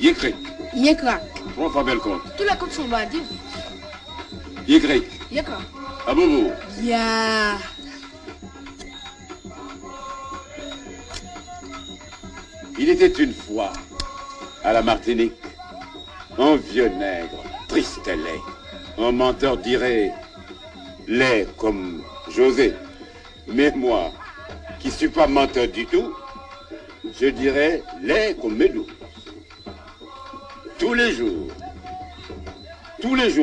Y. Yekrak. Trois fois belle compte. Tous les comptes sont bandits. Y. Yekrak. Aboubou. Ya. Il était une fois, à la Martinique, un vieux nègre, triste et laid. Un menteur dirait laid comme José. Mais moi, qui suis pas menteur du tout, je dirais laid comme Médou. Tous les jours,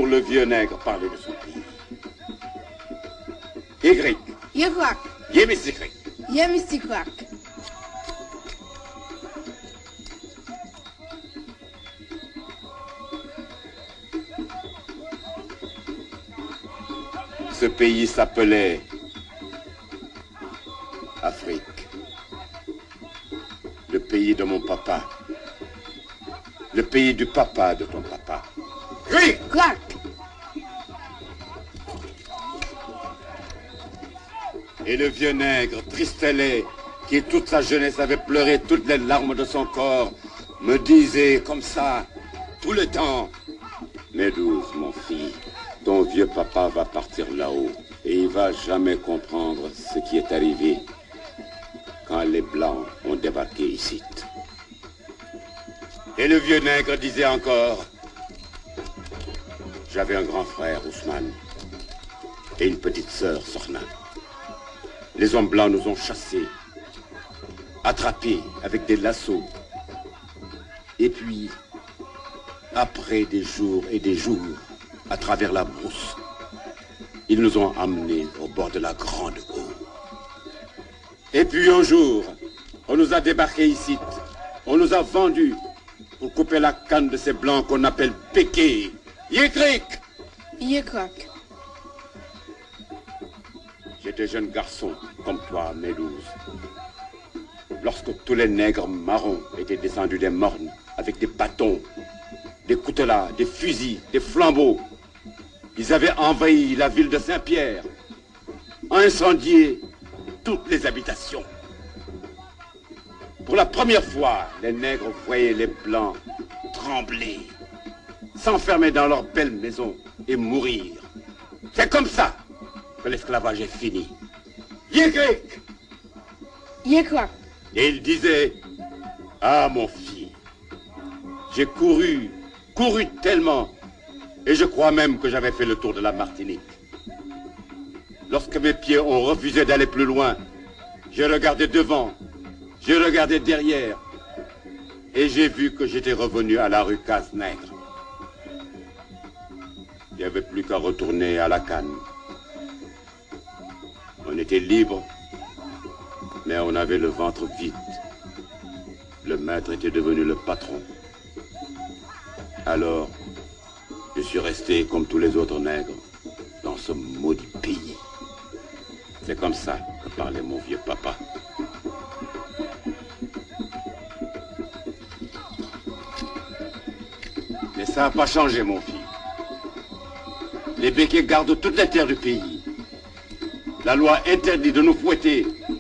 le vieux nègre parlait de son pays. Y. Yekrak. Yémissikrik. Yemistikrak. Ce pays s'appelait Afrique. Le pays de mon papa. Le pays du papa de ton papa. Oui. Crac. Et le vieux nègre, triste et laid, qui toute sa jeunesse avait pleuré toutes les larmes de son corps, me disait comme ça, tout le temps, Médouze, mon fils, ton vieux papa va partir là-haut et il va jamais comprendre ce qui est arrivé quand les Blancs ont débarqué ici. Et le vieux nègre disait encore, j'avais un grand frère, Ousmane, et une petite sœur, Sorna. Les hommes blancs nous ont chassés, attrapés avec des lassos. Et puis, après des jours et des jours, à travers la brousse, ils nous ont amenés au bord de la grande eau. Et puis un jour, on nous a débarqués ici, on nous a vendus pour couper la canne de ces blancs qu'on appelle péqués. Yékrik! Yekrak. J'étais jeune garçon, comme toi, Médouze. Lorsque tous les nègres marrons étaient descendus des mornes avec des bâtons, des coutelas, des fusils, des flambeaux, ils avaient envahi la ville de Saint-Pierre, incendié toutes les habitations. Pour la première fois, les nègres voyaient les blancs trembler, s'enfermer dans leurs belles maisons et mourir. C'est comme ça que l'esclavage est fini. Yékrik! Yekrak. Et il disait, ah mon fils, j'ai couru tellement, et je crois même que j'avais fait le tour de la Martinique. Lorsque mes pieds ont refusé d'aller plus loin, j'ai regardé devant, j'ai regardé derrière, et j'ai vu que j'étais revenu à la rue Casse-Nègre. Il n'y avait plus qu'à retourner à la canne. On était libre, mais on avait le ventre vide. Le maître était devenu le patron. Alors, je suis resté comme tous les autres nègres dans ce maudit pays. C'est comme ça que parlait mon vieux papa. Mais ça n'a pas changé, mon fils. Les béquets gardent toutes les terres du pays. La loi interdit de nous fouetter